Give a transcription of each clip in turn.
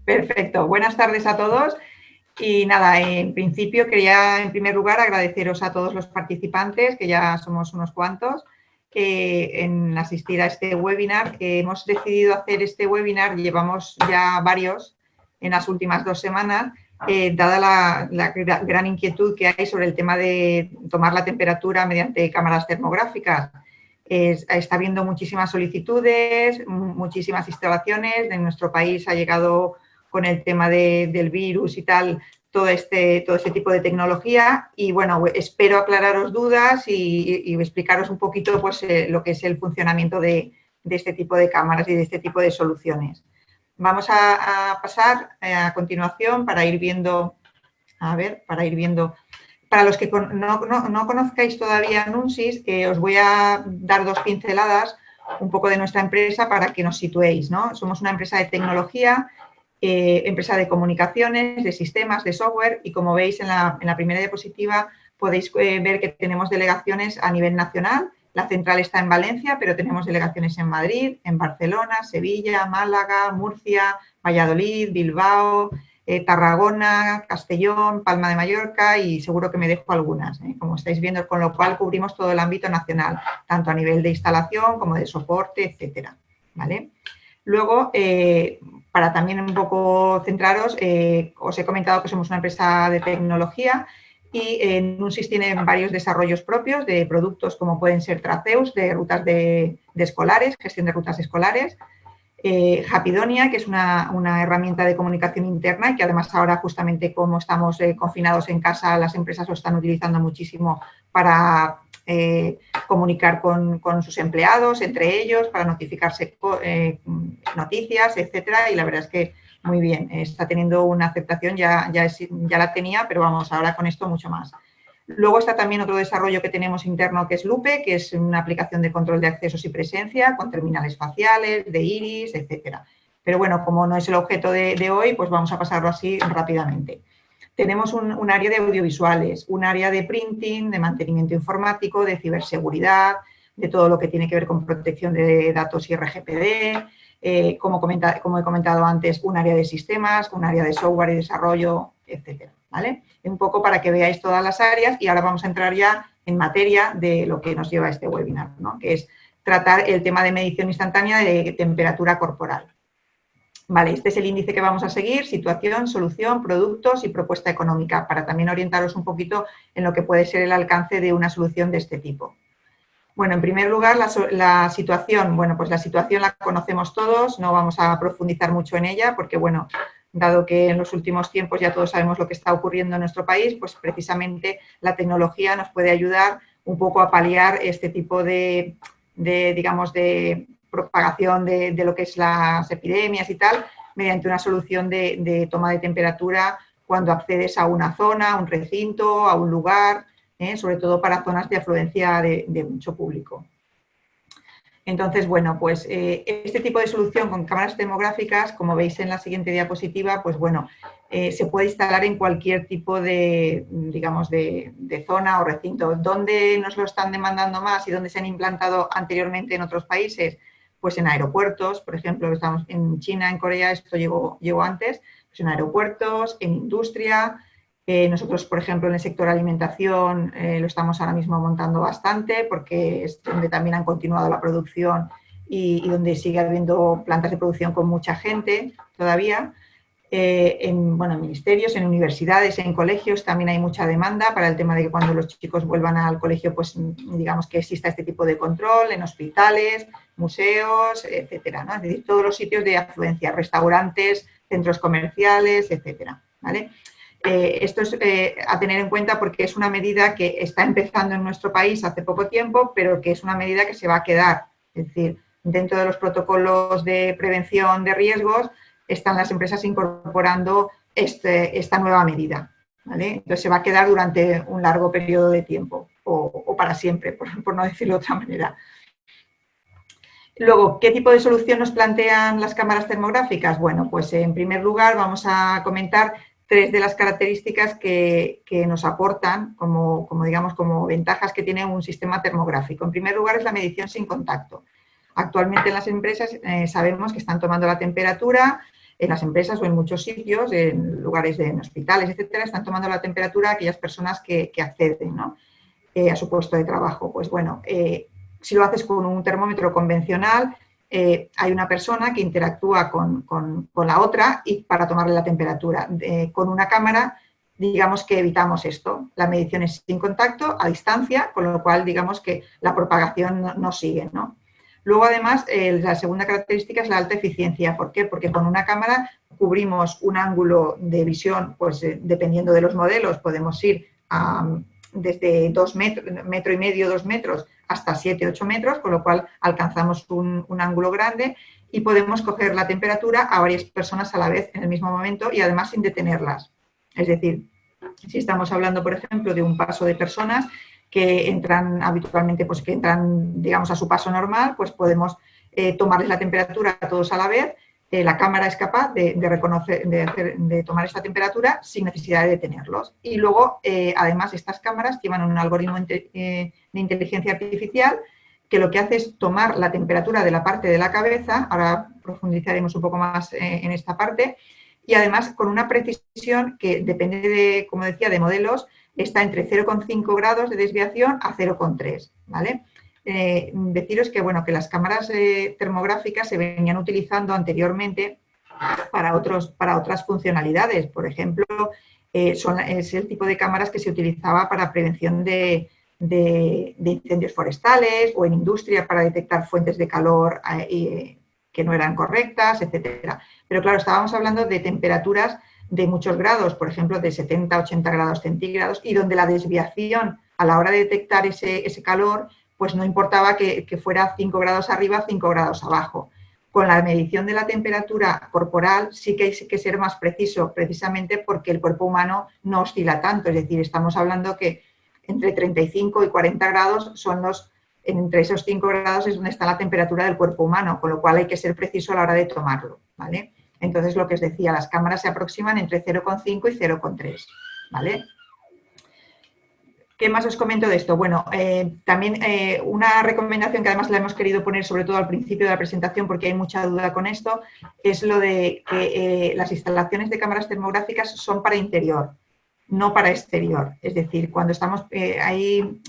Perfecto. Buenas tardes a todos. Y nada, en principio quería en primer lugar agradeceros a todos los participantes, que ya somos unos cuantos, en asistir a este webinar. Hemos decidido hacer este webinar, llevamos ya varios en las últimas 2 semanas, dada la gran inquietud que hay sobre el tema de tomar la temperatura mediante cámaras termográficas. Está habiendo muchísimas solicitudes, muchísimas instalaciones. En nuestro país ha llegado con el tema del virus y tal, todo este tipo de tecnología y, bueno, espero aclararos dudas y explicaros un poquito pues, lo que es el funcionamiento de este tipo de cámaras y de este tipo de soluciones. Vamos a pasar a continuación para ir viendo, para los que no conozcáis todavía Nunsis, os voy a dar 2 pinceladas un poco de nuestra empresa para que nos situéis, ¿no? Somos una empresa de tecnología, empresa de comunicaciones, de sistemas, de software y, como veis en la primera diapositiva, podéis ver que tenemos delegaciones a nivel nacional. La central está en Valencia, pero tenemos delegaciones en Madrid, en Barcelona, Sevilla, Málaga, Murcia, Valladolid, Bilbao, Tarragona, Castellón, Palma de Mallorca y seguro que me dejo algunas, como estáis viendo, con lo cual cubrimos todo el ámbito nacional, tanto a nivel de instalación como de soporte, etcétera, ¿vale? Luego, para también un poco centraros, os he comentado que somos una empresa de tecnología y Nunsis tiene varios desarrollos propios de productos como pueden ser Traceus, de rutas de escolares, gestión de rutas escolares, Hapidonia, que es una herramienta de comunicación interna y que además ahora, justamente como estamos confinados en casa, las empresas lo están utilizando muchísimo para comunicar con sus empleados, entre ellos, para notificarse noticias, etcétera, y la verdad es que muy bien, está teniendo una aceptación, ya la tenía, pero vamos, ahora con esto mucho más. Luego está también otro desarrollo que tenemos interno, que es Lupe, que es una aplicación de control de accesos y presencia con terminales faciales, de iris, etcétera. Pero bueno, como no es el objeto de hoy, pues vamos a pasarlo así rápidamente. Tenemos un área de audiovisuales, un área de printing, de mantenimiento informático, de ciberseguridad, de todo lo que tiene que ver con protección de datos y RGPD, como he comentado antes, un área de sistemas, un área de software y desarrollo, etcétera, ¿vale? Un poco para que veáis todas las áreas y ahora vamos a entrar ya en materia de lo que nos lleva a este webinar, ¿no? Que es tratar el tema de medición instantánea de temperatura corporal. Vale, este es el índice que vamos a seguir: situación, solución, productos y propuesta económica, para también orientaros un poquito en lo que puede ser el alcance de una solución de este tipo. Bueno, en primer lugar, la situación. Bueno, pues la situación la conocemos todos, no vamos a profundizar mucho en ella porque, bueno, dado que en los últimos tiempos ya todos sabemos lo que está ocurriendo en nuestro país, pues precisamente la tecnología nos puede ayudar un poco a paliar este tipo digamos, de propagación de lo que es las epidemias y tal, mediante una solución de toma de temperatura cuando accedes a una zona, a un recinto, a un lugar, sobre todo para zonas de afluencia de mucho público. Entonces, bueno, pues este tipo de solución con cámaras termográficas, como veis en la siguiente diapositiva, pues bueno, se puede instalar en cualquier tipo de, digamos, de zona o recinto. ¿Dónde nos lo están demandando más y dónde se han implantado anteriormente en otros países? Pues en aeropuertos, por ejemplo, estamos en China, en Corea, esto llegó antes, pues en aeropuertos, en industria. Nosotros, por ejemplo, en el sector alimentación lo estamos ahora mismo montando bastante porque es donde también han continuado la producción y donde sigue habiendo plantas de producción con mucha gente todavía. En ministerios, en universidades, en colegios también hay mucha demanda para el tema de que cuando los chicos vuelvan al colegio, pues digamos que exista este tipo de control, en hospitales, museos, etcétera, ¿no? Es decir, todos los sitios de afluencia, restaurantes, centros comerciales, etcétera, ¿vale? Esto es a tener en cuenta porque es una medida que está empezando en nuestro país hace poco tiempo, pero que es una medida que se va a quedar. Es decir, dentro de los protocolos de prevención de riesgos están las empresas incorporando esta nueva medida, ¿vale? Entonces se va a quedar durante un largo periodo de tiempo o para siempre, por no decirlo de otra manera. Luego, ¿qué tipo de solución nos plantean las cámaras termográficas? Bueno, pues en primer lugar vamos a comentar 3 de las características que nos aportan como ventajas que tiene un sistema termográfico. En primer lugar es la medición sin contacto. Actualmente en las empresas sabemos que están tomando la temperatura en las empresas o en muchos sitios, en lugares en hospitales, etcétera, están tomando la temperatura a aquellas personas que acceden, ¿no? A su puesto de trabajo. Pues bueno, si lo haces con un termómetro convencional, hay una persona que interactúa con la otra y para tomarle la temperatura. Con una cámara, digamos que evitamos esto. La medición es sin contacto, a distancia, con lo cual digamos que la propagación no sigue, ¿no? Luego, además, la segunda característica es la alta eficiencia. ¿Por qué? Porque con una cámara cubrimos un ángulo de visión, pues dependiendo de los modelos, podemos ir desde 2 metros, metro y medio, 2 metros, hasta 7, 8 metros, con lo cual alcanzamos un ángulo grande y podemos coger la temperatura a varias personas a la vez en el mismo momento y además sin detenerlas. Es decir, si estamos hablando, por ejemplo, de un paso de personas que entran habitualmente, pues que entran, digamos, a su paso normal, pues podemos tomarles la temperatura a todos a la vez. La cámara es capaz de reconocer, de tomar esta temperatura sin necesidad de detenerlos. Y luego, además, estas cámaras llevan un algoritmo de inteligencia artificial que lo que hace es tomar la temperatura de la parte de la cabeza, ahora profundizaremos un poco más en esta parte, y además con una precisión que depende de, como decía, de modelos, está entre 0,5 grados de desviación a 0,3, ¿vale? Deciros que, bueno, que las cámaras termográficas se venían utilizando anteriormente para otras funcionalidades. Por ejemplo, es el tipo de cámaras que se utilizaba para prevención de incendios forestales o en industria para detectar fuentes de calor que no eran correctas, etcétera. Pero claro, estábamos hablando de temperaturas de muchos grados, por ejemplo, de 70, 80 grados centígrados, y donde la desviación a la hora de detectar ese calor, pues no importaba que fuera 5 grados arriba, 5 grados abajo. Con la medición de la temperatura corporal sí que hay que ser más preciso, precisamente porque el cuerpo humano no oscila tanto, es decir, estamos hablando que entre 35 y 40 grados son entre esos 5 grados es donde está la temperatura del cuerpo humano, con lo cual hay que ser preciso a la hora de tomarlo, ¿vale? Entonces, lo que os decía, las cámaras se aproximan entre 0,5 y 0,3, ¿vale? ¿Qué más os comento de esto? Bueno, también una recomendación que además la hemos querido poner sobre todo al principio de la presentación porque hay mucha duda con esto, es lo de que las instalaciones de cámaras termográficas son para interior, no para exterior. Es decir, cuando estamos, hay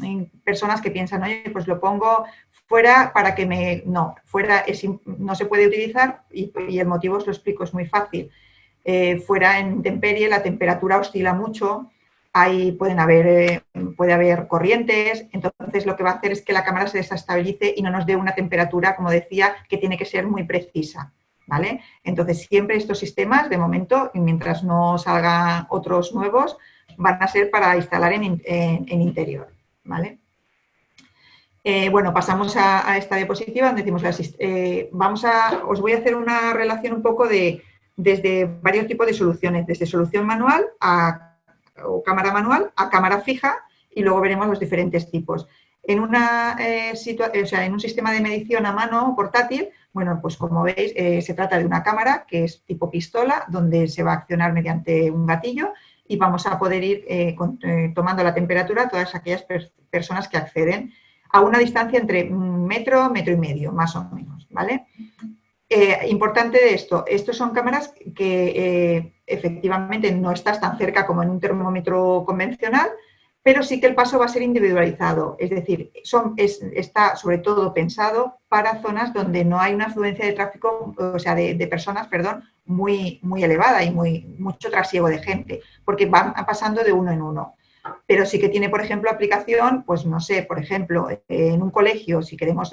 personas que piensan, oye, pues lo pongo fuera para que me... No, fuera no se puede utilizar y el motivo os lo explico, es muy fácil. Fuera en intemperie la temperatura oscila mucho, ahí puede haber corrientes, entonces lo que va a hacer es que la cámara se desestabilice y no nos dé una temperatura, como decía, que tiene que ser muy precisa, ¿vale? Entonces siempre estos sistemas, de momento, mientras no salgan otros nuevos, van a ser para instalar en interior, ¿vale? Bueno, pasamos a esta diapositiva donde decimos, os voy a hacer una relación un poco desde varios tipos de soluciones, desde solución manual o cámara manual a cámara fija y luego veremos los diferentes tipos. En en un sistema de medición a mano o portátil, bueno, pues como veis, se trata de una cámara que es tipo pistola, donde se va a accionar mediante un gatillo y vamos a poder ir tomando la temperatura a todas aquellas personas que acceden a una distancia entre metro, metro y medio, más o menos, ¿vale? Importante de esto, estos son cámaras que efectivamente no estás tan cerca como en un termómetro convencional, pero sí que el paso va a ser individualizado, es decir, está sobre todo pensado para zonas donde no hay una afluencia de tráfico, o sea, de personas, perdón, muy, muy elevada y mucho trasiego de gente, porque van pasando de uno en uno. Pero sí que tiene, por ejemplo, aplicación, pues no sé, por ejemplo, en un colegio, si queremos,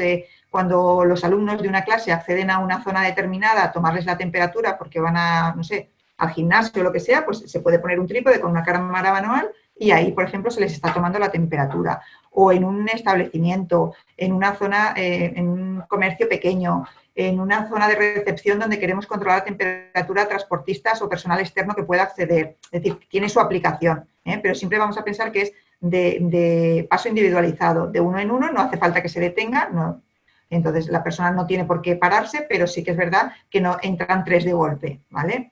cuando los alumnos de una clase acceden a una zona determinada a tomarles la temperatura porque van a, no sé, al gimnasio o lo que sea, pues se puede poner un trípode con una cámara manual y ahí, por ejemplo, se les está tomando la temperatura. O en un establecimiento, en una zona, en un comercio pequeño, en una zona de recepción donde queremos controlar la temperatura a transportistas o personal externo que pueda acceder. Es decir, tiene su aplicación, pero siempre vamos a pensar que es de paso individualizado, de uno en uno, no hace falta que se detenga, no. Entonces la persona no tiene por qué pararse, pero sí que es verdad que no entran 3 de golpe, ¿vale?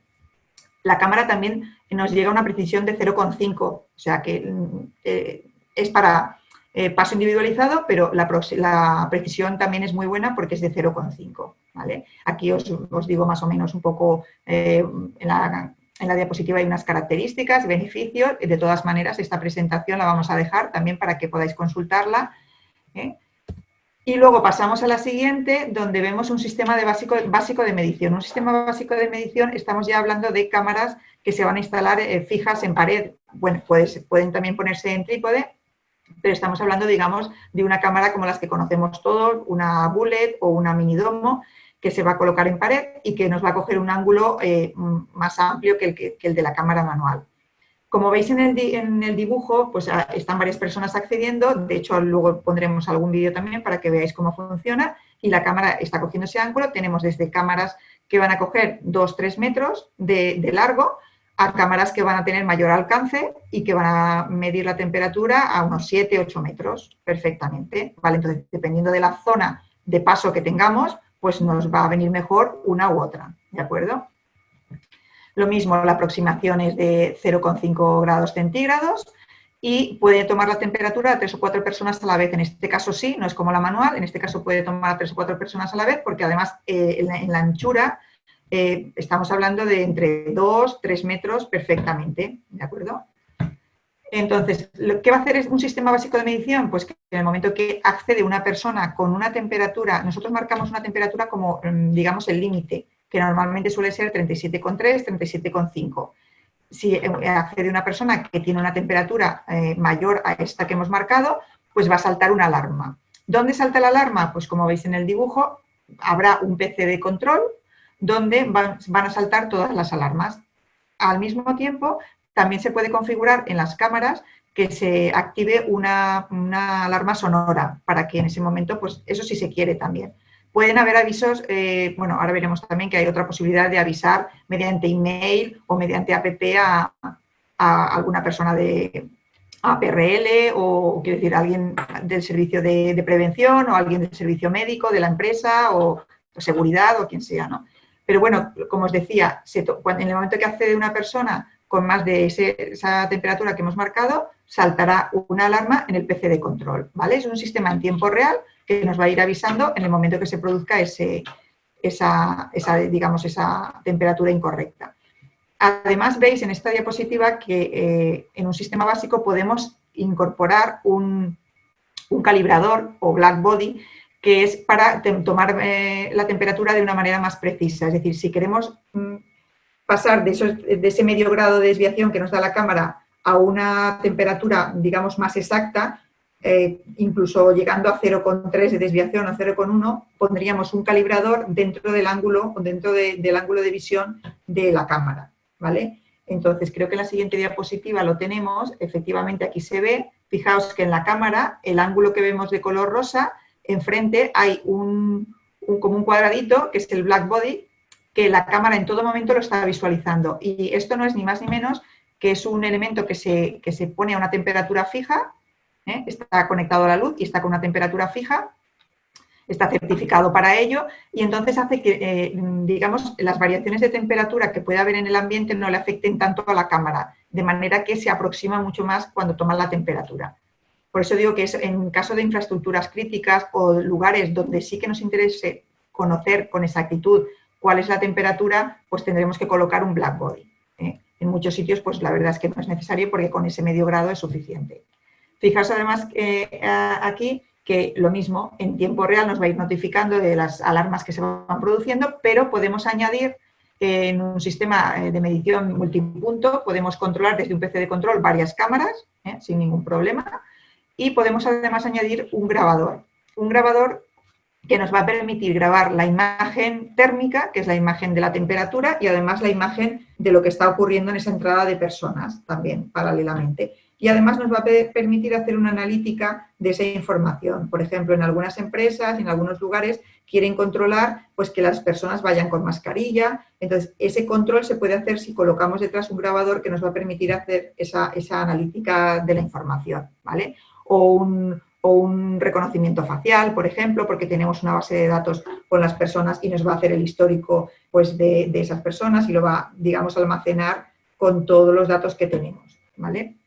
La cámara también nos llega a una precisión de 0,5, o sea que es para paso individualizado, pero la precisión también es muy buena porque es de 0,5, ¿vale? Aquí os digo más o menos un poco, en la diapositiva hay unas características, beneficios. De todas maneras, esta presentación la vamos a dejar también para que podáis consultarla, ¿eh? Y luego pasamos a la siguiente, donde vemos un sistema básico de medición. Un sistema básico de medición, estamos ya hablando de cámaras que se van a instalar fijas en pared. Bueno, pueden también ponerse en trípode, pero estamos hablando, digamos, de una cámara como las que conocemos todos, una bullet o una minidomo, que se va a colocar en pared y que nos va a coger un ángulo más amplio que el de la cámara manual. Como veis en el dibujo, pues están varias personas accediendo. De hecho, luego pondremos algún vídeo también para que veáis cómo funciona. Y la cámara está cogiendo ese ángulo. Tenemos desde cámaras que van a coger 2-3 metros de largo a cámaras que van a tener mayor alcance y que van a medir la temperatura a unos 7-8 metros perfectamente, ¿vale? Entonces, dependiendo de la zona de paso que tengamos, pues nos va a venir mejor una u otra, ¿de acuerdo? Lo mismo, la aproximación es de 0,5 grados centígrados y puede tomar la temperatura a 3 o 4 personas a la vez. En este caso sí, no es como la manual, en este caso puede tomar a 3 o 4 personas a la vez porque además en la anchura estamos hablando de entre 2-3 metros perfectamente, ¿de acuerdo? Entonces, ¿qué va a hacer un sistema básico de medición? Pues que en el momento que accede una persona con una temperatura, nosotros marcamos una temperatura como, digamos, el límite, que normalmente suele ser 37,3, 37,5. Si accede una persona que tiene una temperatura mayor a esta que hemos marcado, pues va a saltar una alarma. ¿Dónde salta la alarma? Pues como veis en el dibujo, habrá un PC de control donde van a saltar todas las alarmas. Al mismo tiempo, también se puede configurar en las cámaras que se active una alarma sonora para que en ese momento, pues eso sí se quiere también. Pueden haber avisos, bueno, ahora veremos también que hay otra posibilidad de avisar mediante email o mediante app a alguna persona de APRL o, quiero decir, alguien del servicio de prevención o alguien del servicio médico de la empresa o seguridad o quien sea, ¿no? Pero bueno, como os decía, en el momento que accede una persona con más de esa temperatura que hemos marcado, saltará una alarma en el PC de control, ¿vale? Es un sistema en tiempo real que nos va a ir avisando en el momento que se produzca esa temperatura incorrecta. Además, veis en esta diapositiva que en un sistema básico podemos incorporar un calibrador o black body que es para tomar la temperatura de una manera más precisa. Es decir, si queremos pasar de ese medio grado de desviación que nos da la cámara a una temperatura, digamos, más exacta, incluso llegando a 0,3 de desviación o 0,1, pondríamos un calibrador dentro del ángulo de visión de la cámara, ¿vale? Entonces, creo que en la siguiente diapositiva lo tenemos, efectivamente aquí se ve, fijaos que en la cámara el ángulo que vemos de color rosa, enfrente hay como un cuadradito, que es el black body, que la cámara en todo momento lo está visualizando. Y esto no es ni más ni menos que es un elemento que se pone a una temperatura fija, está conectado a la luz y está con una temperatura fija, está certificado para ello y entonces hace que, digamos, las variaciones de temperatura que puede haber en el ambiente no le afecten tanto a la cámara, de manera que se aproxima mucho más cuando toma la temperatura. Por eso digo que en caso de infraestructuras críticas o lugares donde sí que nos interese conocer con exactitud cuál es la temperatura, pues tendremos que colocar un black body. En muchos sitios, pues la verdad es que no es necesario porque con ese medio grado es suficiente. Fijaos además aquí que lo mismo, en tiempo real nos va a ir notificando de las alarmas que se van produciendo, pero podemos añadir en un sistema de medición multipunto, podemos controlar desde un PC de control varias cámaras, sin ningún problema, y podemos además añadir un grabador que nos va a permitir grabar la imagen térmica, que es la imagen de la temperatura, y además la imagen de lo que está ocurriendo en esa entrada de personas, también paralelamente. Y además nos va a permitir hacer una analítica de esa información. Por ejemplo, en algunas empresas, en algunos lugares, quieren controlar pues, que las personas vayan con mascarilla. Entonces, ese control se puede hacer si colocamos detrás un grabador que nos va a permitir hacer esa analítica de la información, ¿vale? O un reconocimiento facial, por ejemplo, porque tenemos una base de datos con las personas y nos va a hacer el histórico pues, de esas personas y lo va, digamos, a almacenar con todos los datos que tenemos, ¿vale?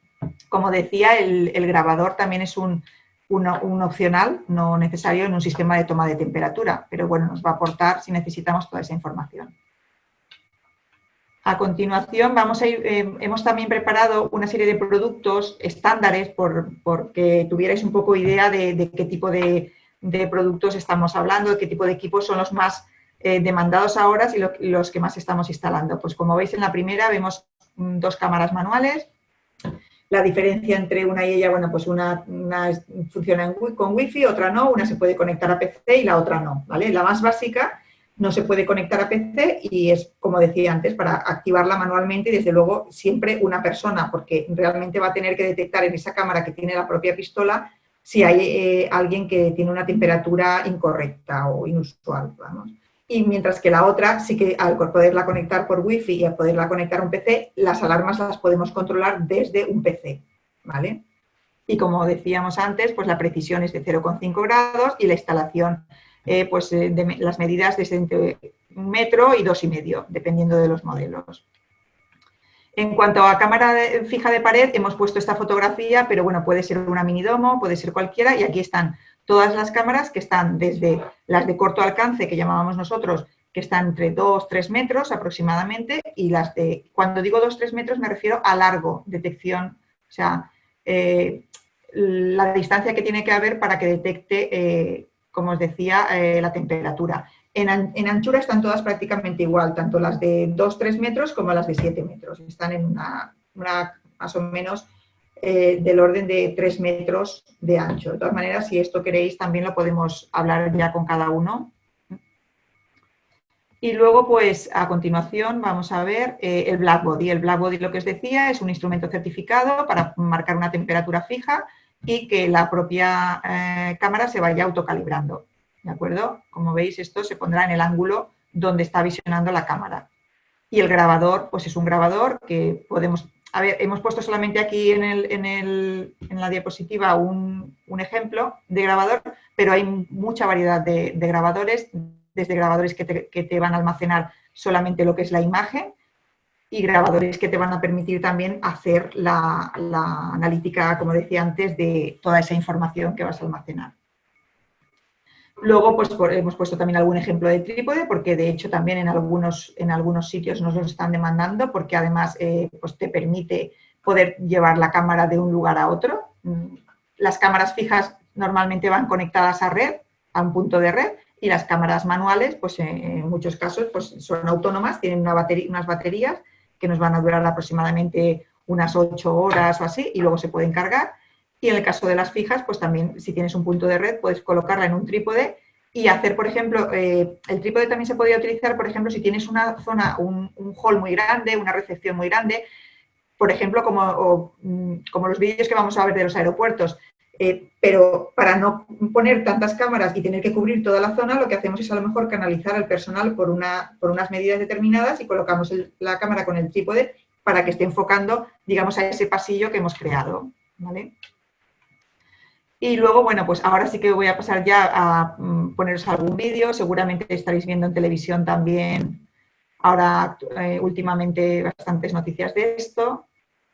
Como decía, el grabador también es un un opcional, no necesario en un sistema de toma de temperatura, pero bueno, nos va a aportar si necesitamos toda esa información. A continuación, hemos también preparado una serie de productos estándares porque tuvierais un poco idea de qué tipo de productos estamos hablando, de qué tipo de equipos son los más demandados ahora y los que más estamos instalando. Pues como veis en la primera vemos 2 cámaras manuales. La diferencia entre una y ella, bueno, pues una funciona con Wi-Fi, otra no, una se puede conectar a PC y la otra no, ¿vale? La más básica no se puede conectar a PC y es, como decía antes, para activarla manualmente y, desde luego, siempre una persona, porque realmente va a tener que detectar en esa cámara que tiene la propia pistola si hay alguien que tiene una temperatura incorrecta o inusual, vamos. Y mientras que la otra, sí que al poderla conectar por Wi-Fi y al poderla conectar a un PC, las alarmas las podemos controlar desde un PC, ¿vale? Y como decíamos antes, pues la precisión es de 0,5 grados y la instalación, de las medidas desde entre 1 metro y 2,5, dependiendo de los modelos. En cuanto a cámara fija de pared, hemos puesto esta fotografía, pero bueno, puede ser una minidomo, puede ser cualquiera, y aquí están todas las cámaras que están desde las de corto alcance, que llamábamos nosotros, que están entre 2-3 metros aproximadamente, y las de, cuando digo 2-3 metros me refiero a largo, detección, o sea, la distancia que tiene que haber para que detecte, como os decía, la temperatura. En anchura están todas prácticamente igual, tanto las de 2-3 metros como las de 7 metros. Están en una más o menos del orden de 3 metros de ancho. De todas maneras, si esto queréis, también lo podemos hablar ya con cada uno. Y luego, pues, a continuación vamos a ver el Blackbody. El Blackbody, lo que os decía, es un instrumento certificado para marcar una temperatura fija y que la propia cámara se vaya autocalibrando. ¿De acuerdo? Como veis, esto se pondrá en el ángulo donde está visionando la cámara. Y el grabador, pues es un grabador que podemos... A ver, hemos puesto solamente aquí en la diapositiva un ejemplo de grabador, pero hay mucha variedad de grabadores, desde grabadores que te van a almacenar solamente lo que es la imagen y grabadores que te van a permitir también hacer la analítica, como decía antes, de toda esa información que vas a almacenar. Luego, pues hemos puesto también algún ejemplo de trípode, porque de hecho también en algunos sitios nos lo están demandando, porque además pues te permite poder llevar la cámara de un lugar a otro. Las cámaras fijas normalmente van conectadas a red, a un punto de red, y las cámaras manuales, pues en muchos casos, pues son autónomas, tienen unas baterías que nos van a durar aproximadamente unas 8 horas o así, y luego se pueden cargar. Y en el caso de las fijas, pues también, si tienes un punto de red, puedes colocarla en un trípode y hacer, por ejemplo, el trípode también se podría utilizar, por ejemplo, si tienes una zona, un hall muy grande, una recepción muy grande, por ejemplo, como los vídeos que vamos a ver de los aeropuertos. Pero para no poner tantas cámaras y tener que cubrir toda la zona, lo que hacemos es a lo mejor canalizar al personal por unas medidas determinadas y colocamos la cámara con el trípode para que esté enfocando, digamos, a ese pasillo que hemos creado, ¿vale? Y luego, bueno, pues ahora sí que voy a pasar ya a poneros algún vídeo. Seguramente estaréis viendo en televisión también ahora últimamente bastantes noticias de esto.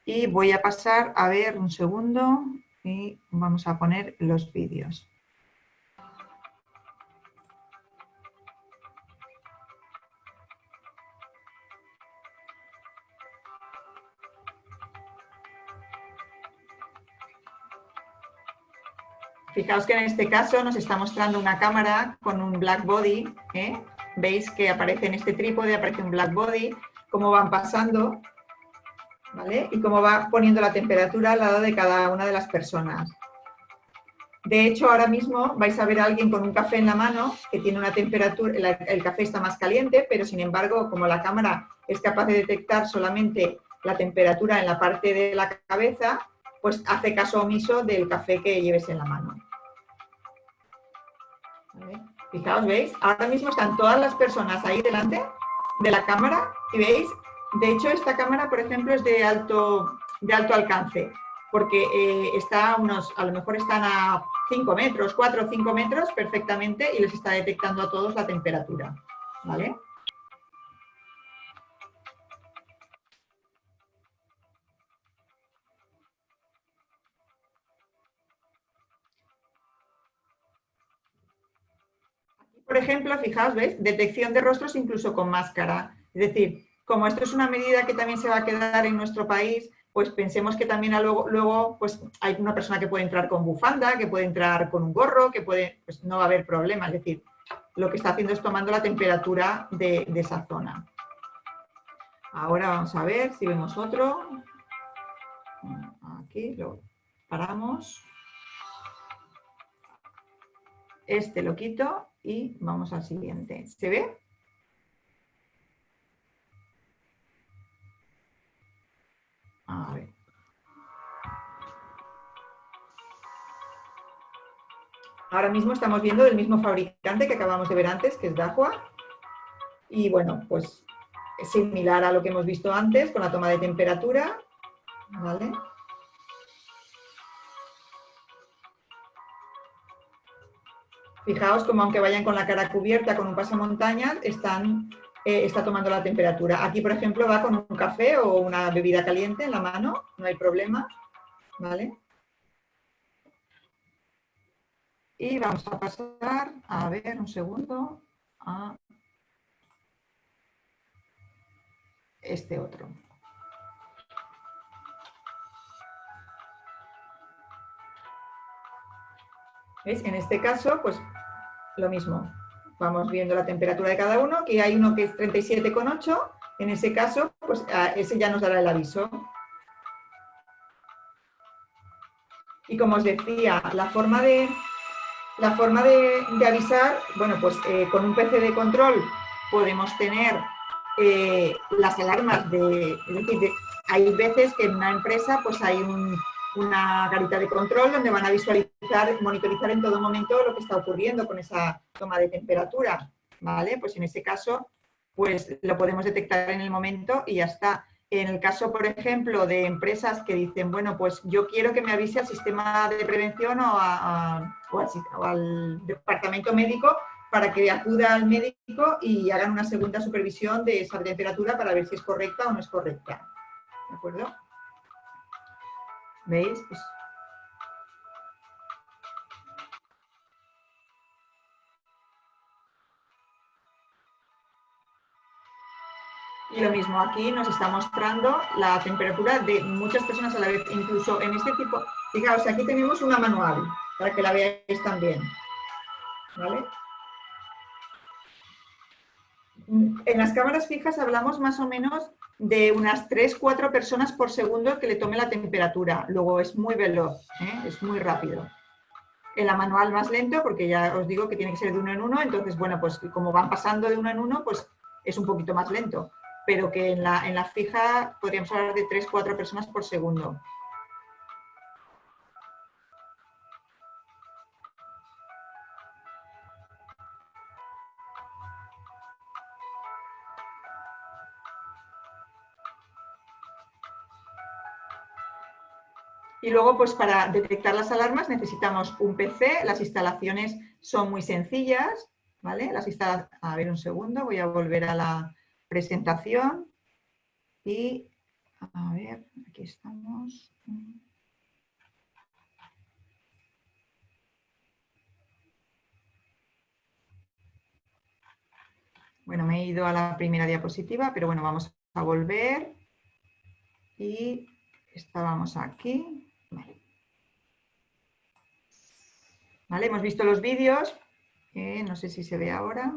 Y voy a pasar a ver un segundo y vamos a poner los vídeos. Fijaos que en este caso nos está mostrando una cámara con un black body. Veis que aparece en este trípode, aparece un black body, cómo van pasando, ¿vale? Y cómo va poniendo la temperatura al lado de cada una de las personas. De hecho, ahora mismo vais a ver a alguien con un café en la mano que tiene una temperatura, el café está más caliente, pero sin embargo, como la cámara es capaz de detectar solamente la temperatura en la parte de la cabeza, pues hace caso omiso del café que lleves en la mano. ¿Vale? Fijaos, ¿veis? Ahora mismo están todas las personas ahí delante de la cámara y veis, de hecho esta cámara, por ejemplo, es de alto alcance, porque a lo mejor están a 5 metros, 4 o 5 metros perfectamente y les está detectando a todos la temperatura, ¿vale? por ejemplo, fijaos, ¿veis? Detección de rostros incluso con máscara. Es decir, como esto es una medida que también se va a quedar en nuestro país, pues pensemos que también luego pues hay una persona que puede entrar con bufanda, que puede entrar con un gorro, que puede, pues no va a haber problema. Es decir, lo que está haciendo es tomando la temperatura de esa zona. Ahora vamos a ver si vemos otro. Aquí lo paramos. Este lo quito y vamos al siguiente. ¿Se ve? A ver. Ahora mismo estamos viendo del mismo fabricante que acabamos de ver antes, que es Dahua. Y bueno, pues es similar a lo que hemos visto antes con la toma de temperatura. ¿Vale? Fijaos como aunque vayan con la cara cubierta con un pasamontañas, está tomando la temperatura. Aquí, por ejemplo, va con un café o una bebida caliente en la mano, no hay problema. ¿Vale? Y vamos a pasar, a ver, un segundo, a este otro. ¿Veis? En este caso, pues lo mismo. Vamos viendo la temperatura de cada uno, que hay uno que es 37,8. En ese caso, pues ese ya nos dará el aviso. Y como os decía, la forma de avisar, bueno, pues con un PC de control podemos tener las alarmas es decir, hay veces que en una empresa pues hay una garita de control donde van a visualizar, monitorizar en todo momento lo que está ocurriendo con esa toma de temperatura, ¿vale? Pues en ese caso, pues lo podemos detectar en el momento y ya está. En el caso, por ejemplo, de empresas que dicen, bueno, pues yo quiero que me avise al sistema de prevención o al departamento médico para que acuda al médico y hagan una segunda supervisión de esa temperatura para ver si es correcta o no es correcta. ¿De acuerdo? ¿Veis? Pues y lo mismo, aquí nos está mostrando la temperatura de muchas personas a la vez, incluso en este tipo. Fijaos, aquí tenemos una manual para que la veáis también. ¿Vale? En las cámaras fijas hablamos más o menos de unas 3-4 personas por segundo que le tome la temperatura. Luego es muy veloz, es muy rápido. En la manual más lento, porque ya os digo que tiene que ser de uno en uno, entonces, bueno, pues como van pasando de uno en uno, pues es un poquito más lento. Pero que en la fija podríamos hablar de 3-4 personas por segundo. Y luego, pues para detectar las alarmas necesitamos un PC, las instalaciones son muy sencillas, ¿vale? A ver, un segundo, voy a volver a la presentación y, a ver, aquí estamos. Bueno, me he ido a la primera diapositiva, pero bueno, vamos a volver y estábamos aquí. Vale, hemos visto los vídeos, no sé si se ve ahora.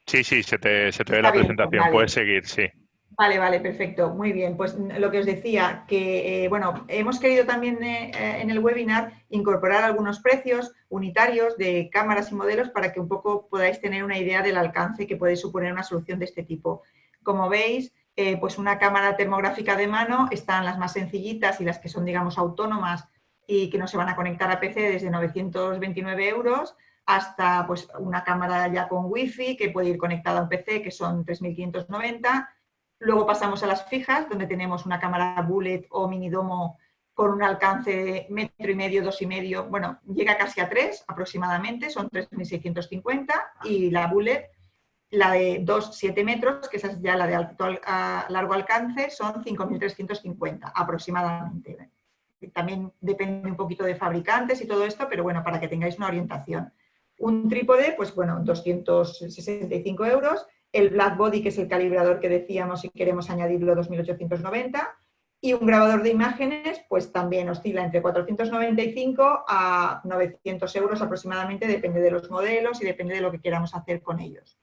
Sí, se te ve Está la bien, presentación, vale. puedes seguir, sí. Vale, perfecto, muy bien. Pues lo que os decía, que bueno, hemos querido también en el webinar incorporar algunos precios unitarios de cámaras y modelos para que un poco podáis tener una idea del alcance que puede suponer una solución de este tipo. Como veis, pues una cámara termográfica de mano están las más sencillitas y las que son, digamos, autónomas y que no se van a conectar a PC desde 929 € hasta pues una cámara ya con wifi que puede ir conectada a un PC que son 3.590. Luego pasamos a las fijas, donde tenemos una cámara bullet o minidomo con un alcance de 1,5 m, 2,5 m, bueno, llega casi a 3 aproximadamente, son 3.650, y la bullet, la de 2,7 metros, que esa es ya la de largo alcance, son 5.350 aproximadamente. También depende un poquito de fabricantes y todo esto, pero bueno, para que tengáis una orientación. Un trípode, pues bueno, 265 euros. El Black Body, que es el calibrador que decíamos, si queremos añadirlo, 2.890. Y un grabador de imágenes, pues también oscila entre 495 a 900 euros aproximadamente, depende de los modelos y depende de lo que queramos hacer con ellos.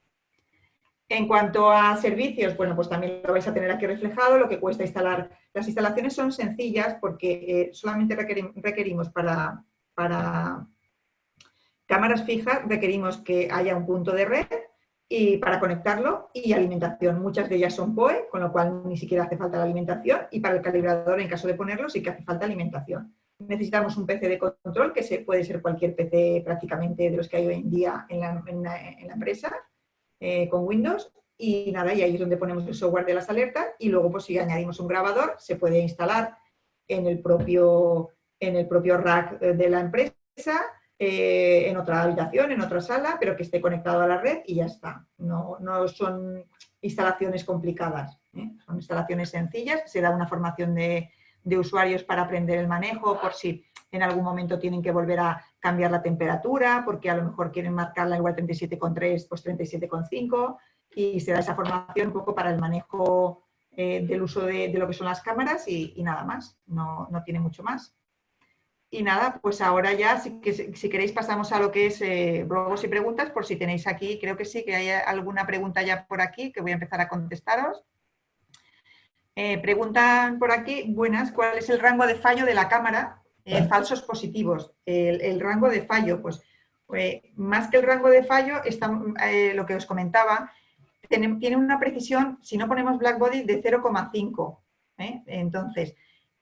En cuanto a servicios, bueno, pues también lo vais a tener aquí reflejado, lo que cuesta instalar. Las instalaciones son sencillas porque solamente requerimos para cámaras fijas, requerimos que haya un punto de red y para conectarlo y alimentación. Muchas de ellas son PoE, con lo cual ni siquiera hace falta la alimentación, y para el calibrador, en caso de ponerlo, sí que hace falta alimentación. Necesitamos un PC de control, que puede ser cualquier PC prácticamente de los que hay hoy en día en la empresa, con Windows, y nada, y ahí es donde ponemos el software de las alertas, y luego pues si añadimos un grabador, se puede instalar en el propio rack de la empresa, en otra habitación, en otra sala, pero que esté conectado a la red y ya está. No son instalaciones complicadas, ¿eh? Son instalaciones sencillas, se da una formación de usuarios para aprender el manejo, por si en algún momento tienen que volver a cambiar la temperatura, porque a lo mejor quieren marcarla igual 37,3, pues 37,5, y se da esa formación un poco para el manejo del uso de lo que son las cámaras y nada más, no tiene mucho más. Y nada, pues ahora ya, si queréis, pasamos a lo que es ruegos y preguntas, por si tenéis aquí, creo que sí, que hay alguna pregunta ya por aquí, que voy a empezar a contestaros. Preguntan por aquí, buenas, ¿cuál es el rango de fallo de la cámara? Falsos positivos. El rango de fallo, pues más que el rango de fallo, está lo que os comentaba, tiene una precisión, si no ponemos black body, de 0,5. Entonces,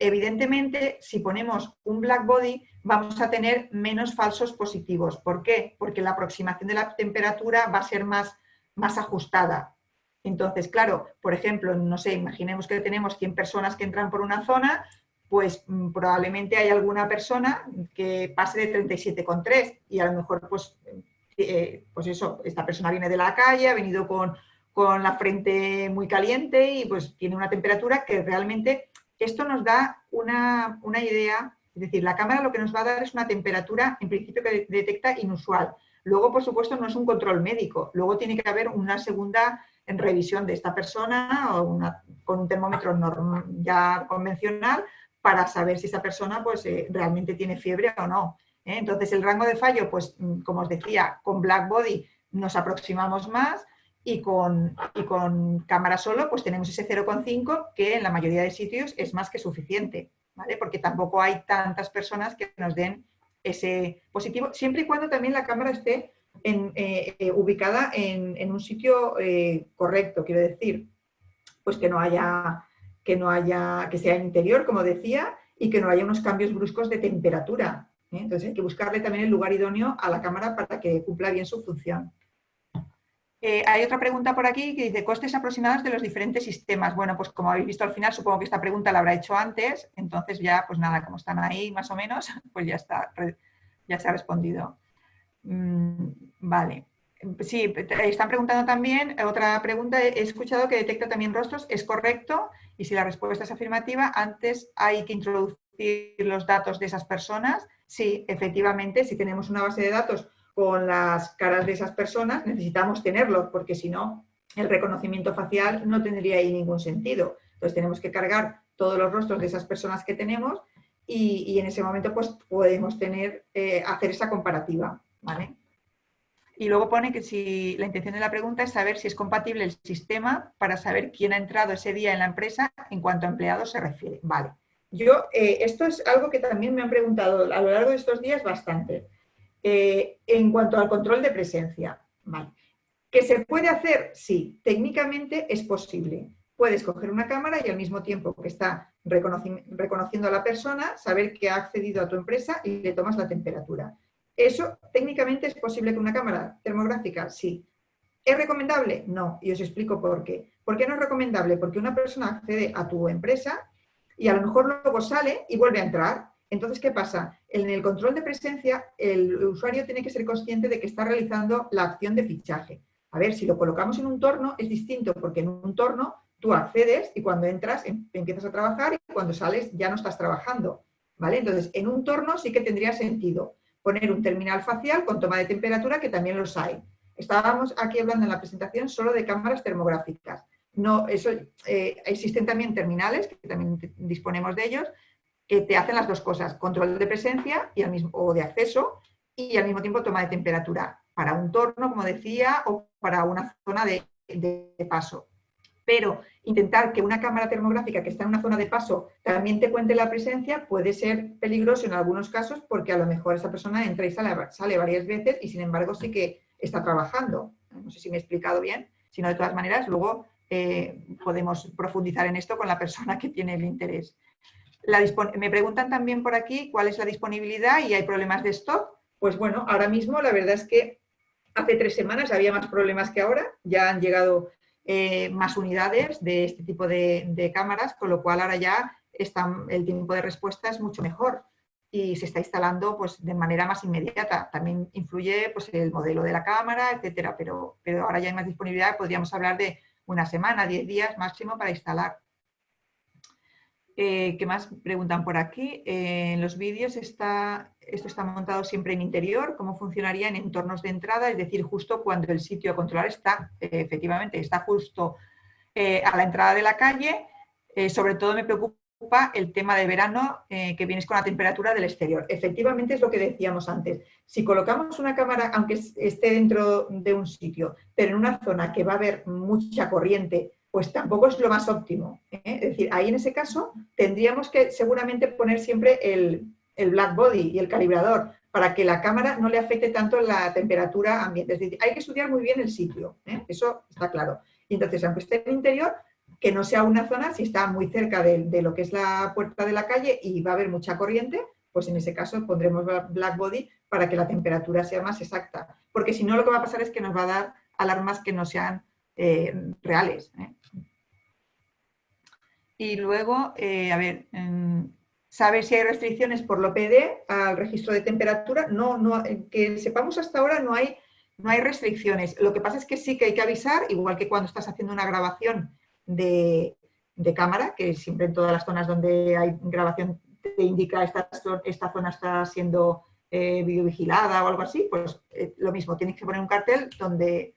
evidentemente, si ponemos un black body, vamos a tener menos falsos positivos. ¿Por qué? Porque la aproximación de la temperatura va a ser más ajustada. Entonces, claro, por ejemplo, no sé, imaginemos que tenemos 100 personas que entran por una zona, pues probablemente hay alguna persona que pase de 37,3 y a lo mejor, pues eso, esta persona viene de la calle, ha venido con la frente muy caliente y pues tiene una temperatura que realmente esto nos da una idea, es decir, la cámara lo que nos va a dar es una temperatura en principio que detecta inusual. Luego, por supuesto, no es un control médico, luego tiene que haber una segunda revisión de esta persona o con un termómetro ya convencional para saber si esa persona pues, realmente tiene fiebre o no. Entonces, el rango de fallo, pues como os decía, con black body nos aproximamos más, y con cámara solo, pues tenemos ese 0,5 que en la mayoría de sitios es más que suficiente, ¿vale? Porque tampoco hay tantas personas que nos den ese positivo, siempre y cuando también la cámara esté ubicada en un sitio correcto, quiero decir, pues que sea interior, como decía, y que no haya unos cambios bruscos de temperatura. Entonces hay que buscarle también el lugar idóneo a la cámara para que cumpla bien su función. Hay otra pregunta por aquí que dice, costes aproximados de los diferentes sistemas. Bueno, pues como habéis visto al final, supongo que esta pregunta la habrá hecho antes, entonces ya, pues nada, como están ahí más o menos, pues ya está, ya se ha respondido. Vale. Sí, están preguntando también, otra pregunta, he escuchado que detecta también rostros, ¿es correcto? Y si la respuesta es afirmativa, antes hay que introducir los datos de esas personas. Sí, efectivamente, si tenemos una base de datos con las caras de esas personas, necesitamos tenerlos, porque si no, el reconocimiento facial no tendría ahí ningún sentido. Entonces tenemos que cargar todos los rostros de esas personas que tenemos y en ese momento pues podemos hacer esa comparativa, ¿vale? Y luego pone que si la intención de la pregunta es saber si es compatible el sistema para saber quién ha entrado ese día en la empresa en cuanto a empleados se refiere. Vale. Esto es algo que también me han preguntado a lo largo de estos días bastante. En cuanto al control de presencia, ¿vale? ¿Que se puede hacer? Sí, técnicamente es posible. Puedes coger una cámara y al mismo tiempo que está reconociendo a la persona, saber que ha accedido a tu empresa y le tomas la temperatura. ¿Eso técnicamente es posible con una cámara termográfica? Sí. ¿Es recomendable? No, y os explico por qué. ¿Por qué no es recomendable? Porque una persona accede a tu empresa y a lo mejor luego sale y vuelve a entrar. Entonces, ¿qué pasa? En el control de presencia, el usuario tiene que ser consciente de que está realizando la acción de fichaje. A ver, si lo colocamos en un torno es distinto, porque en un torno tú accedes y cuando entras empiezas a trabajar y cuando sales ya no estás trabajando, ¿vale? Entonces, en un torno sí que tendría sentido. poner un terminal facial con toma de temperatura, que también los hay. Estábamos aquí hablando en la presentación solo de cámaras termográficas. No, eso, existen también terminales, que también disponemos de ellos, que te hacen las dos cosas, control de presencia y o de acceso y al mismo tiempo toma de temperatura para un torno, como decía, o para una zona de paso. Pero intentar que una cámara termográfica que está en una zona de paso también te cuente la presencia puede ser peligroso en algunos casos, porque a lo mejor esa persona entra y sale varias veces y sin embargo sí que está trabajando. No sé si me he explicado bien, sino de todas maneras luego podemos profundizar en esto con la persona que tiene el interés. Me preguntan también por aquí cuál es la disponibilidad y hay problemas de stock. Pues bueno, ahora mismo la verdad es que hace 3 semanas había más problemas que ahora, ya han llegado más unidades de este tipo de cámaras, con lo cual ahora ya el tiempo de respuesta es mucho mejor y se está instalando pues, de manera más inmediata. También influye pues, el modelo de la cámara, etcétera, pero ahora ya hay más disponibilidad, podríamos hablar de una semana, 10 días máximo para instalar. ¿Qué más preguntan por aquí? En los vídeos esto está montado siempre en interior. ¿Cómo funcionaría en entornos de entrada? Es decir, justo cuando el sitio a controlar está, efectivamente, está justo a la entrada de la calle. Sobre todo me preocupa el tema de verano, que vienes con la temperatura del exterior. Efectivamente es lo que decíamos antes. Si colocamos una cámara, aunque esté dentro de un sitio, pero en una zona que va a haber mucha corriente, pues tampoco es lo más óptimo. Es decir, ahí en ese caso tendríamos que seguramente poner siempre el black body y el calibrador para que la cámara no le afecte tanto la temperatura ambiente. Es decir, hay que estudiar muy bien el sitio, eso está claro. Y entonces, aunque esté en el interior, que no sea una zona, si está muy cerca de lo que es la puerta de la calle y va a haber mucha corriente, pues en ese caso pondremos black body para que la temperatura sea más exacta. Porque si no, lo que va a pasar es que nos va a dar alarmas que no sean reales. Y luego, a ver, ¿sabe si hay restricciones por lo PD al registro de temperatura? No, que sepamos hasta ahora no hay restricciones. Lo que pasa es que sí que hay que avisar, igual que cuando estás haciendo una grabación de cámara, que siempre en todas las zonas donde hay grabación te indica esta zona está siendo videovigilada o algo así, pues lo mismo, tienes que poner un cartel donde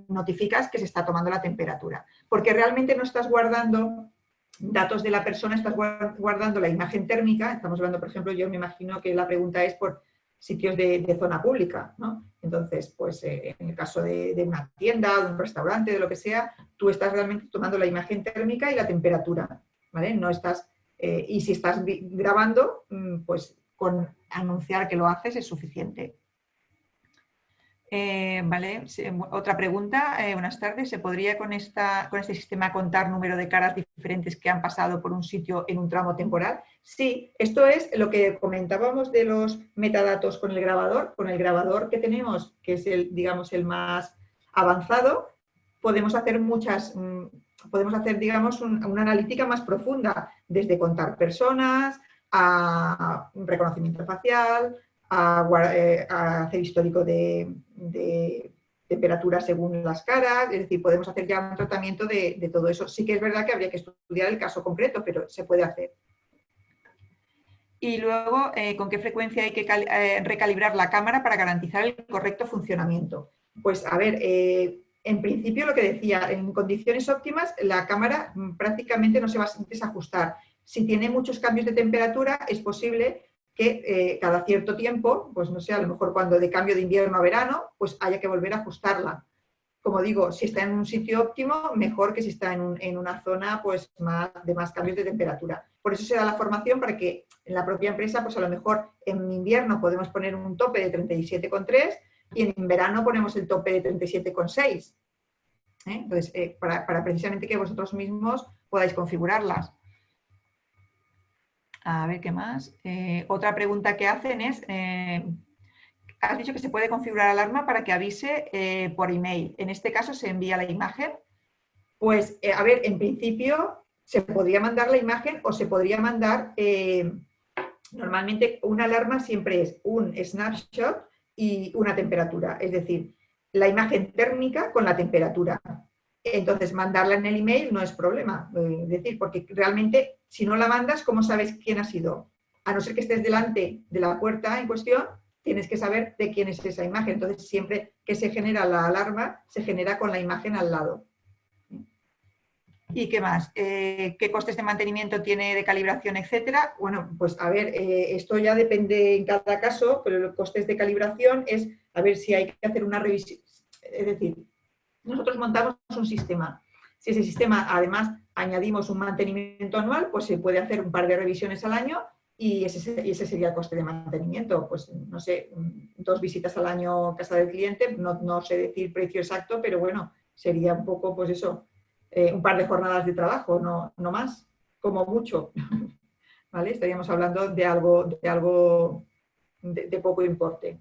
notificas que se está tomando la temperatura. Porque realmente no estás guardando datos de la persona, estás guardando la imagen térmica. Estamos hablando, por ejemplo, yo me imagino que la pregunta es por sitios de zona pública, ¿no? Entonces, pues en el caso de una tienda, de un restaurante, de lo que sea, tú estás realmente tomando la imagen térmica y la temperatura, ¿vale? No estás, y si estás grabando, pues con anunciar que lo haces es suficiente. Vale, otra pregunta. Buenas tardes. ¿Se podría con este sistema contar número de caras diferentes que han pasado por un sitio en un tramo temporal? Sí, esto es lo que comentábamos de los metadatos con el grabador. Con el grabador que tenemos, que es digamos, el más avanzado, podemos hacer digamos, una analítica más profunda, desde contar personas a un reconocimiento facial, a hacer histórico de temperatura según las caras. Es decir, podemos hacer ya un tratamiento de todo eso. Sí que es verdad que habría que estudiar el caso concreto, pero se puede hacer. Y luego, ¿con qué frecuencia hay que recalibrar la cámara para garantizar el correcto funcionamiento? Pues, a ver, en principio lo que decía, en condiciones óptimas la cámara prácticamente no se va a desajustar. Si tiene muchos cambios de temperatura, es posible que cada cierto tiempo, pues no sé, a lo mejor cuando de cambio de invierno a verano, pues haya que volver a ajustarla. Como digo, si está en un sitio óptimo, mejor que si está en una zona pues de más cambios de temperatura. Por eso se da la formación para que en la propia empresa, pues a lo mejor en invierno podemos poner un tope de 37,3 y en verano ponemos el tope de 37,6. Entonces, para precisamente que vosotros mismos podáis configurarlas. A ver, ¿qué más? Otra pregunta que hacen es, has dicho que se puede configurar alarma para que avise por email. En este caso se envía la imagen. Pues, a ver, en principio se podría mandar la imagen o se podría mandar, normalmente una alarma siempre es un snapshot y una temperatura. Es decir, la imagen térmica con la temperatura. Entonces, mandarla en el email no es problema. Es decir, porque realmente, si no la mandas, ¿cómo sabes quién ha sido? A no ser que estés delante de la puerta en cuestión tienes que saber de quién es esa imagen. Entonces, siempre que se genera la alarma, se genera con la imagen al lado. ¿Y qué más? ¿Qué costes de mantenimiento tiene de calibración, etcétera? Bueno, pues a ver, esto ya depende en cada caso, pero los costes de calibración es a ver si hay que hacer una revisión. Es decir, nosotros montamos un sistema. Si ese sistema, además, añadimos un mantenimiento anual, pues se puede hacer un par de revisiones al año y ese sería el coste de mantenimiento. Pues, no sé, 2 visitas al año a casa del cliente, no sé decir precio exacto, pero bueno, sería un poco, pues eso, un par de jornadas de trabajo, no más, como mucho. ¿Vale? Estaríamos hablando de algo de poco importe.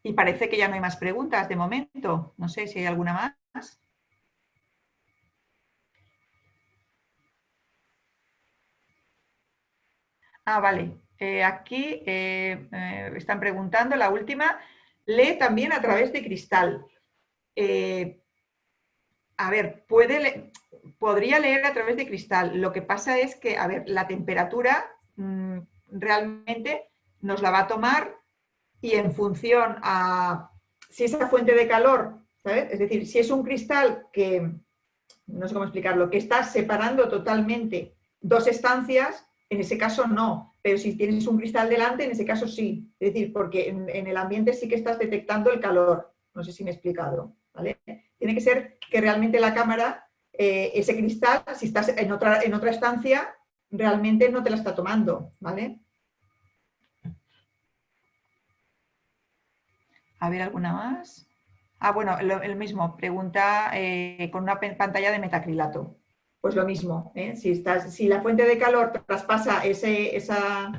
Y parece que ya no hay más preguntas de momento. No sé si hay alguna más. Ah, vale. Aquí están preguntando, la última, lee también a través de cristal. A ver, podría leer a través de cristal. Lo que pasa es que, a ver, la temperatura realmente nos la va a tomar y en función a si esa fuente de calor, ¿sabes? Es decir, si es un cristal que, no sé cómo explicarlo, que está separando totalmente 2 estancias, en ese caso no. Pero si tienes un cristal delante, en ese caso sí. Es decir, porque en el ambiente sí que estás detectando el calor. No sé si me he explicado, ¿vale? Tiene que ser que realmente la cámara, ese cristal, si estás en otra estancia, realmente no te la está tomando, ¿vale? A ver, ¿alguna más? Ah, bueno, el mismo. Pregunta con una pantalla de metacrilato. Pues lo mismo, ¿eh? Si la fuente de calor traspasa esa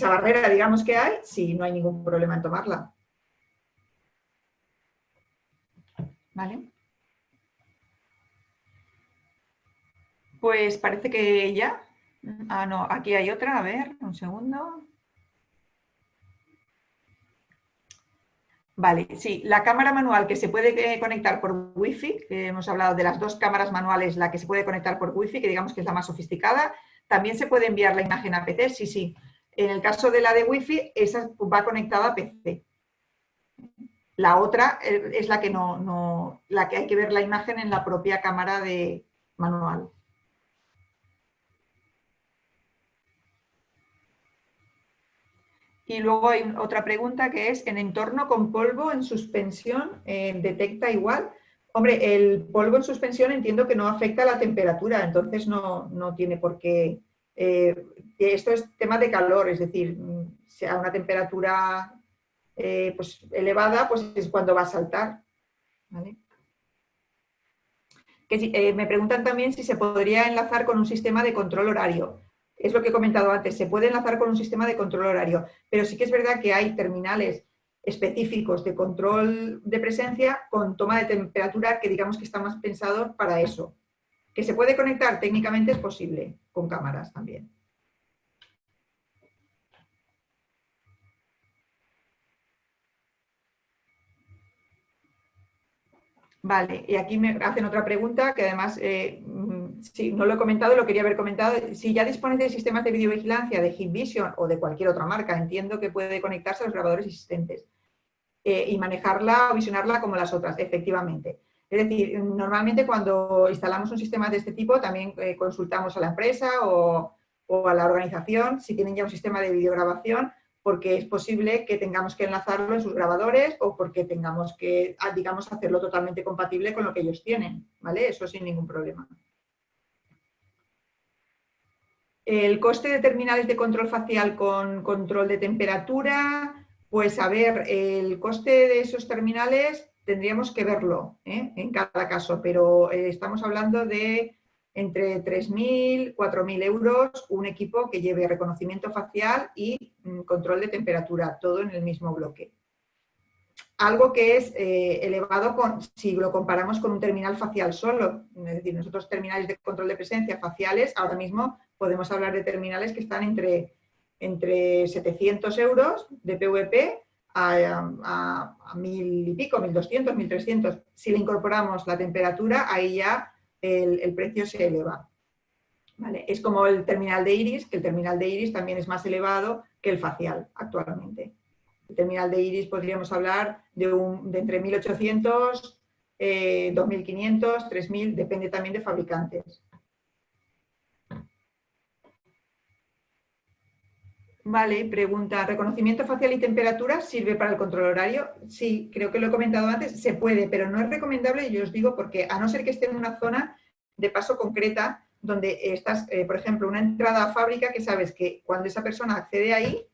barrera, digamos que hay, sí, no hay ningún problema en tomarla. ¿Vale? Pues parece que ya. Ah, no, aquí hay otra. A ver, un segundo. Vale, sí, la cámara manual que se puede conectar por Wi-Fi, que hemos hablado de las 2 cámaras manuales, la que se puede conectar por Wi-Fi, que digamos que es la más sofisticada, también se puede enviar la imagen a PC, sí, sí. En el caso de la de Wi-Fi, esa va conectada a PC. La otra es la que la que hay que ver la imagen en la propia cámara de manual. Y luego hay otra pregunta que es, ¿en entorno con polvo en suspensión detecta igual? Hombre, el polvo en suspensión entiendo que no afecta a la temperatura, entonces no tiene por qué. Esto es tema de calor, es decir, si a una temperatura pues, elevada, pues es cuando va a saltar. ¿Vale? Me preguntan también si se podría enlazar con un sistema de control horario. Es lo que he comentado antes, se puede enlazar con un sistema de control horario, pero sí que es verdad que hay terminales específicos de control de presencia con toma de temperatura que digamos que está más pensado para eso. Que se puede conectar técnicamente es posible, con cámaras también. Vale, y aquí me hacen otra pregunta que además, sí, no lo he comentado, lo quería haber comentado. Si ya dispones de sistemas de videovigilancia de Hikvision o de cualquier otra marca, entiendo que puede conectarse a los grabadores existentes y manejarla o visionarla como las otras, efectivamente. Es decir, normalmente cuando instalamos un sistema de este tipo también consultamos a la empresa o a la organización si tienen ya un sistema de videograbación, porque es posible que tengamos que enlazarlo en sus grabadores o porque tengamos que, digamos, hacerlo totalmente compatible con lo que ellos tienen, ¿vale? Eso sin ningún problema. El coste de terminales de control facial con control de temperatura, pues a ver, el coste de esos terminales tendríamos que verlo en cada caso, pero estamos hablando de entre 3.000, 4.000 euros un equipo que lleve reconocimiento facial y control de temperatura, todo en el mismo bloque. Algo que es elevado si lo comparamos con un terminal facial solo. Es decir, nosotros terminales de control de presencia faciales, ahora mismo podemos hablar de terminales que están entre 700 euros de PVP a 1.000 y pico, 1.200, 1.300. Si le incorporamos la temperatura, ahí ya el precio se eleva. ¿vale? Es como el terminal de iris, que el terminal de iris también es más elevado que el facial actualmente. El terminal de iris podríamos hablar de entre 1800, 2500, 3000, depende también de fabricantes. Vale, pregunta, ¿reconocimiento facial y temperatura sirve para el control horario? Sí, creo que lo he comentado antes, se puede, pero no es recomendable, y yo os digo, porque a no ser que esté en una zona de paso concreta, donde estás, por ejemplo, una entrada a fábrica que sabes que cuando esa persona accede ahí,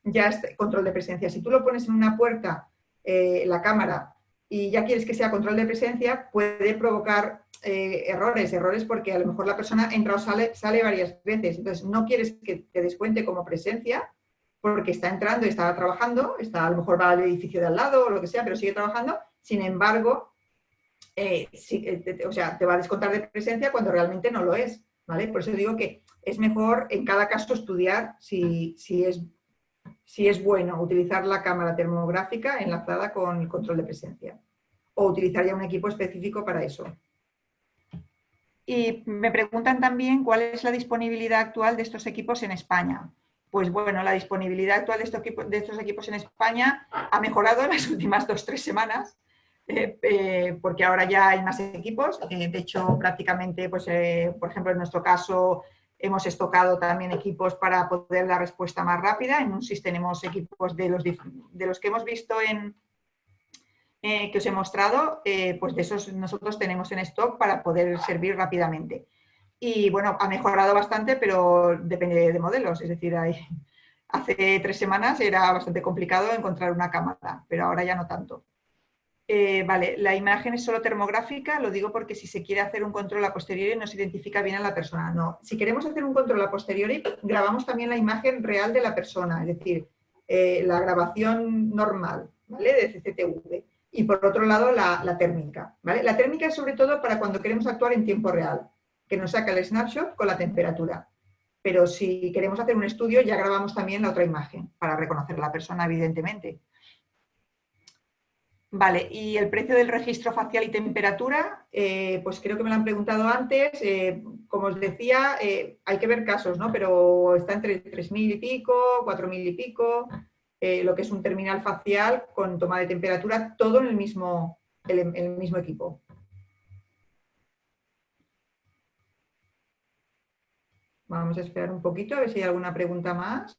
ya es control de presencia. Si tú lo pones en una puerta, la cámara, y ya quieres que sea control de presencia, puede provocar errores porque a lo mejor la persona entra o sale varias veces. Entonces, no quieres que te descuente como presencia porque está entrando y está trabajando, a lo mejor va al edificio de al lado o lo que sea, pero sigue trabajando. Sin embargo, o sea, te va a descontar de presencia cuando realmente no lo es, ¿vale? Por eso digo que es mejor en cada caso estudiar si es bueno utilizar la cámara termográfica enlazada con el control de presencia o utilizar ya un equipo específico para eso. Y me preguntan también cuál es la disponibilidad actual de estos equipos en España. Pues bueno, la disponibilidad actual de estos equipos en España ha mejorado en las últimas 2-3 semanas, porque ahora ya hay más equipos. De hecho, prácticamente, pues, por ejemplo, en nuestro caso, hemos estocado también equipos para poder dar respuesta más rápida. En UNSIS tenemos equipos de los que hemos visto que os he mostrado, pues de esos nosotros tenemos en stock para poder servir rápidamente. Y bueno, ha mejorado bastante, pero depende de modelos. Es decir, hace 3 semanas era bastante complicado encontrar una cámara, pero ahora ya no tanto. Vale, la imagen es solo termográfica, lo digo porque si se quiere hacer un control a posteriori no se identifica bien a la persona. No, si queremos hacer un control a posteriori, grabamos también la imagen real de la persona, es decir, la grabación normal, ¿vale? De CCTV. Y por otro lado, la térmica, ¿vale? La térmica es sobre todo para cuando queremos actuar en tiempo real, que nos saca el snapshot con la temperatura. Pero si queremos hacer un estudio, ya grabamos también la otra imagen para reconocer a la persona, evidentemente. Vale, y el precio del registro facial y temperatura, pues creo que me lo han preguntado antes. Como os decía, hay que ver casos, ¿no? Pero está entre 3.000 y pico, 4.000 y pico, lo que es un terminal facial con toma de temperatura, todo en el mismo equipo. Vamos a esperar un poquito a ver si hay alguna pregunta más.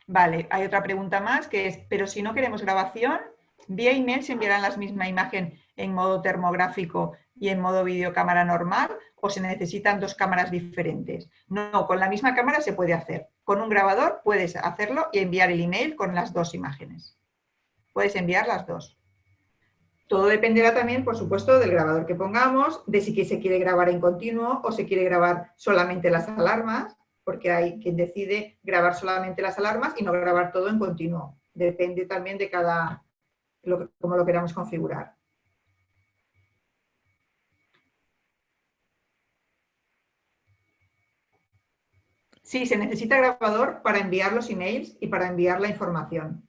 Vale, hay otra pregunta más que es, pero si no queremos grabación, vía email se enviarán la misma imagen en modo termográfico y en modo videocámara normal o se necesitan 2 cámaras diferentes. No, con la misma cámara se puede hacer. Con un grabador puedes hacerlo y enviar el email con las 2 imágenes. Puedes enviar las 2. Todo dependerá también, por supuesto, del grabador que pongamos, de si se quiere grabar en continuo o se quiere grabar solamente las alarmas, porque hay quien decide grabar solamente las alarmas y no grabar todo en continuo. Depende también de cómo lo queramos configurar. Sí, se necesita grabador para enviar los emails y para enviar la información.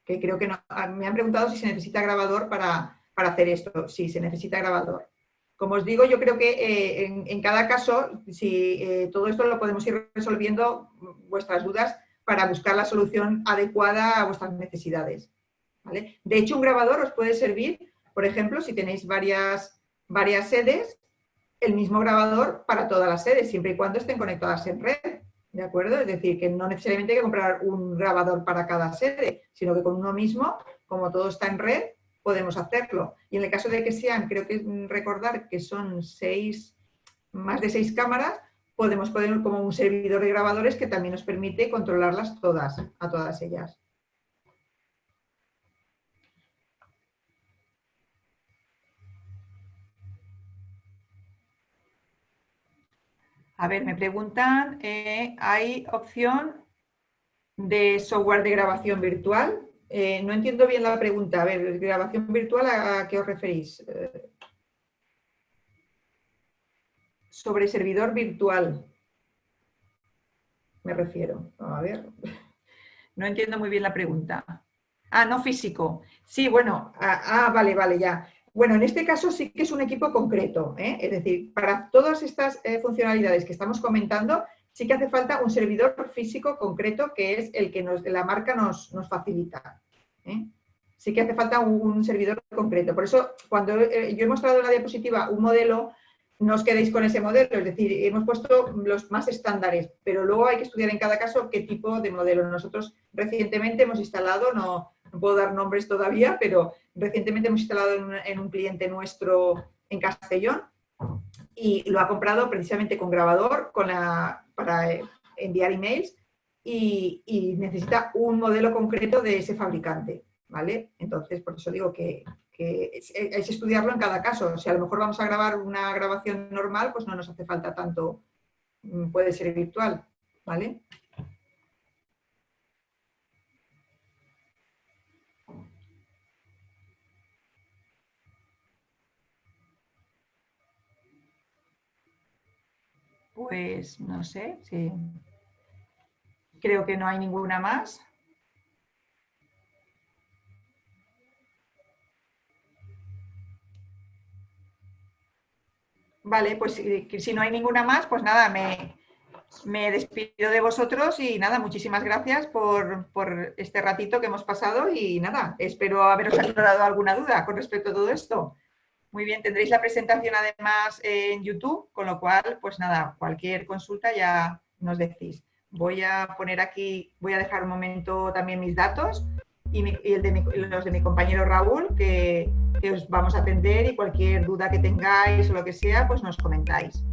Que creo que no, me han preguntado si se necesita grabador para hacer esto. Sí, se necesita grabador. Como os digo, yo creo que en cada caso, si todo esto lo podemos ir resolviendo, vuestras dudas, para buscar la solución adecuada a vuestras necesidades. ¿Vale? De hecho, un grabador os puede servir, por ejemplo, si tenéis varias sedes, el mismo grabador para todas las sedes, siempre y cuando estén conectadas en red. ¿De acuerdo? Es decir, que no necesariamente hay que comprar un grabador para cada sede, sino que con uno mismo, como todo está en red, podemos hacerlo. Y en el caso de que sean, creo que recordar que son más de 6 cámaras, podemos poner como un servidor de grabadores que también nos permite controlarlas todas, a todas ellas. A ver, me preguntan, ¿hay opción de software de grabación virtual? No entiendo bien la pregunta. A ver, ¿grabación virtual a qué os referís? Sobre servidor virtual, me refiero. A ver, no entiendo muy bien la pregunta. Ah, no físico. Sí, bueno, vale, vale, ya. Bueno, en este caso sí que es un equipo concreto, ¿eh? Es decir, para todas estas funcionalidades que estamos comentando, sí que hace falta un servidor físico concreto que es el que la marca nos facilita, ¿eh? Sí que hace falta un servidor concreto. Por eso, cuando yo he mostrado en la diapositiva un modelo, no os quedéis con ese modelo, es decir, hemos puesto los más estándares, pero luego hay que estudiar en cada caso qué tipo de modelo. Nosotros recientemente hemos instalado, no puedo dar nombres todavía, pero recientemente hemos instalado en un cliente nuestro en Castellón y lo ha comprado precisamente con grabador para enviar emails y necesita un modelo concreto de ese fabricante, ¿vale? Entonces, por eso digo que es estudiarlo en cada caso. Si a lo mejor vamos a grabar una grabación normal, pues no nos hace falta tanto, puede ser virtual, ¿vale? Pues no sé, sí. Creo que no hay ninguna más. Vale, pues si no hay ninguna más, pues nada, me despido de vosotros y nada, muchísimas gracias por este ratito que hemos pasado y nada, espero haberos aclarado alguna duda con respecto a todo esto. Muy bien, tendréis la presentación además en YouTube, con lo cual, pues nada, cualquier consulta ya nos decís. Voy a poner aquí, voy a dejar un momento también mis datos y los de mi compañero Raúl, que os vamos a atender y cualquier duda que tengáis o lo que sea, pues nos comentáis.